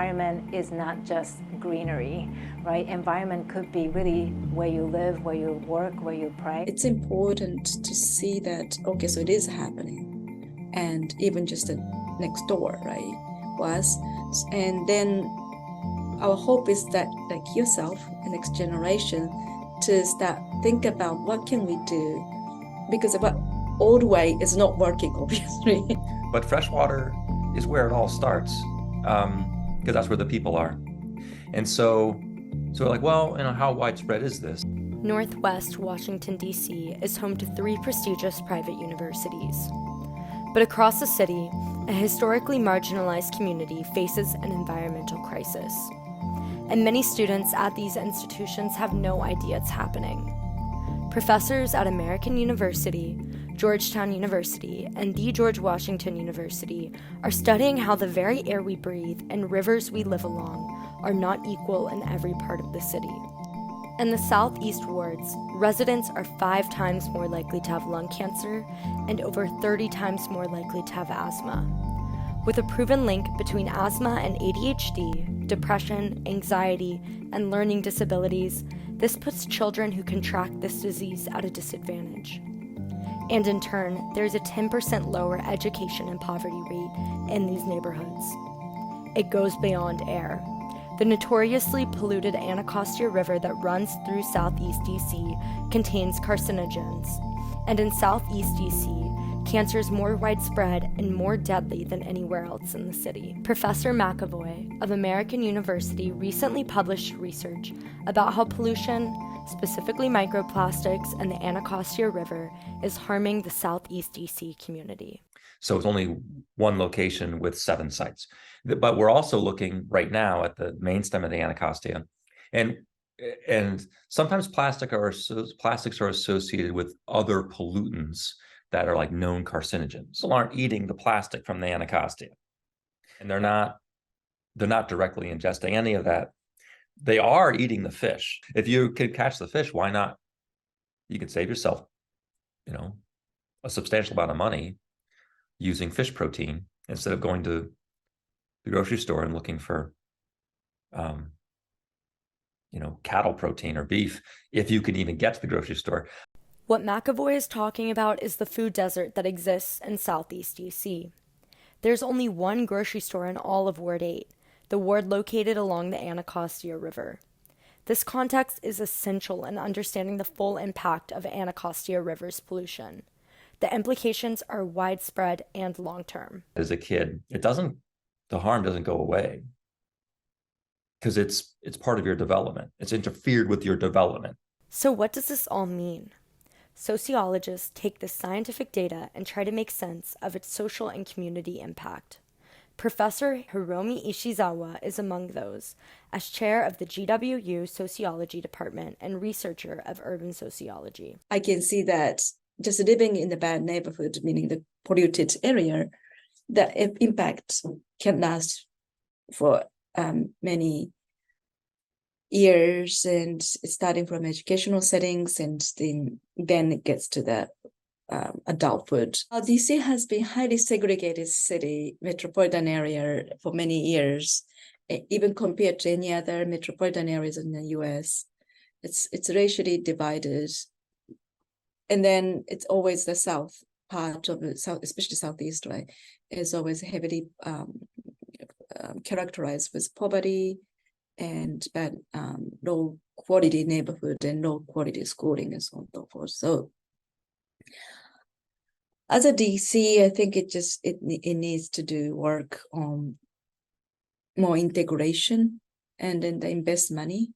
environment is not just greenery, right? Environment could be really where you live, where you work, where you pray. It's important to see that, okay, so it is happening. And even just next door, right, was. And then our hope is that, like yourself, the next generation, to start think about what can we do, because what old way is not working, obviously. But freshwater is where it all starts, because that's where the people are. And so we're like, well, how widespread is this? Northwest Washington, D.C. is home to 3 prestigious private universities. But across the city, a historically marginalized community faces an environmental crisis. And many students at these institutions have no idea it's happening. Professors at American University, Georgetown University, and the George Washington University are studying how the very air we breathe and rivers we live along are not equal in every part of the city. In the southeast wards, residents are 5 times more likely to have lung cancer and over 30 times more likely to have asthma. With a proven link between asthma and ADHD, depression, anxiety, and learning disabilities, this puts children who contract this disease at a disadvantage. And in turn, there's a 10% lower education and poverty rate in these neighborhoods. It goes beyond air. The notoriously polluted Anacostia River that runs through southeast D.C. contains carcinogens, and in southeast D.C., cancer is more widespread and more deadly than anywhere else in the city. Professor McAvoy of American University recently published research about how pollution, specifically microplastics and the Anacostia River, is harming the southeast D.C. community. So it's only one location with 7 sites. But we're also looking right now at the main stem of the Anacostia. And sometimes plastics are associated with other pollutants that are like known carcinogens. So aren't eating the plastic from the Anacostia. And they're not directly ingesting any of that. They are eating the fish. If you could catch the fish, why not? You could save yourself, a substantial amount of money using fish protein instead of going to the grocery store and looking for, cattle protein or beef, if you can even get to the grocery store. What McAvoy is talking about is the food desert that exists in southeast D.C. There's only one grocery store in all of Ward 8, the ward located along the Anacostia River. This context is essential in understanding the full impact of Anacostia River's pollution. The implications are widespread and long-term. As a kid, the harm doesn't go away because it's part of your development. It's interfered with your development. So what does this all mean? Sociologists take this scientific data and try to make sense of its social and community impact. Professor Hiromi Ishizawa is among those, as chair of the GWU Sociology Department and researcher of urban sociology. I can see that just living in the bad neighborhood, meaning the polluted area, the impact can last for many years, and starting from educational settings, and then it gets to the adulthood. DC has been highly segregated city, metropolitan area for many years, even compared to any other metropolitan areas in the US. It's racially divided. And then it's always the south part of the south, especially southeast, right, is always heavily characterized with poverty and bad, low quality neighborhood and low quality schooling and so on and so forth. So as a DC, I think it needs to do work on more integration and then invest money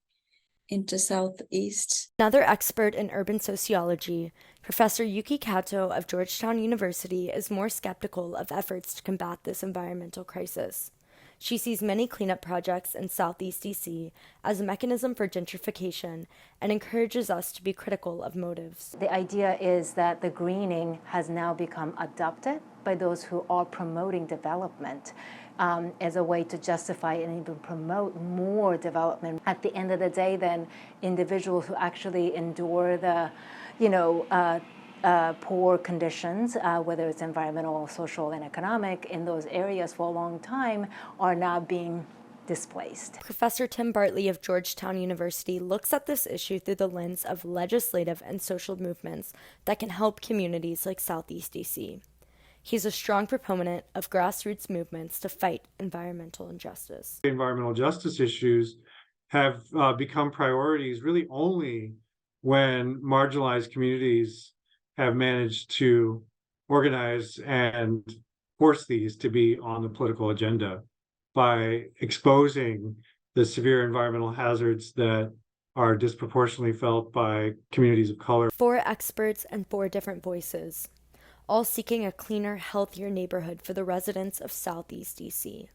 into Southeast. Another expert in urban sociology, Professor Yuki Kato of Georgetown University, is more skeptical of efforts to combat this environmental crisis. She sees many cleanup projects in Southeast DC as a mechanism for gentrification and encourages us to be critical of motives. The idea is that the greening has now become adopted by those who are promoting development as a way to justify and even promote more development. At the end of the day, then, individuals who actually endure the, poor conditions, whether it's environmental, social, and economic, in those areas for a long time, are now being displaced. Professor Tim Bartley of Georgetown University looks at this issue through the lens of legislative and social movements that can help communities like Southeast DC. He's a strong proponent of grassroots movements to fight environmental injustice. Environmental justice issues have become priorities really only when marginalized communities have managed to organize and force these to be on the political agenda by exposing the severe environmental hazards that are disproportionately felt by communities of color. 4 experts and 4 different voices, all seeking a cleaner, healthier neighborhood for the residents of Southeast DC.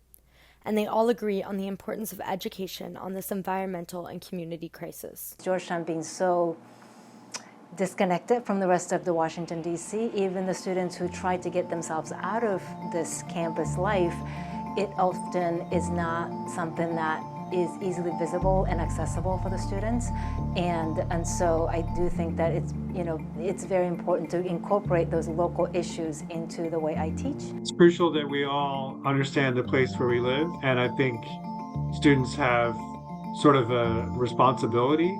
And they all agree on the importance of education on this environmental and community crisis. Georgetown being so disconnected from the rest of the Washington, D.C., even the students who try to get themselves out of this campus life, it often is not something that is easily visible and accessible for the students. And so I do think that it's very important to incorporate those local issues into the way I teach. It's crucial that we all understand the place where we live, and I think students have sort of a responsibility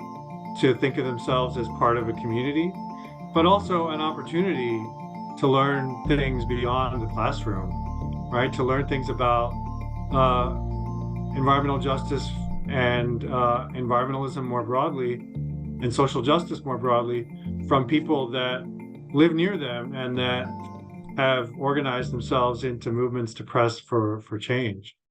to think of themselves as part of a community, but also an opportunity to learn things beyond the classroom, right? To learn things about environmental justice and environmentalism more broadly, and social justice more broadly, from people that live near them and that have organized themselves into movements to press for change.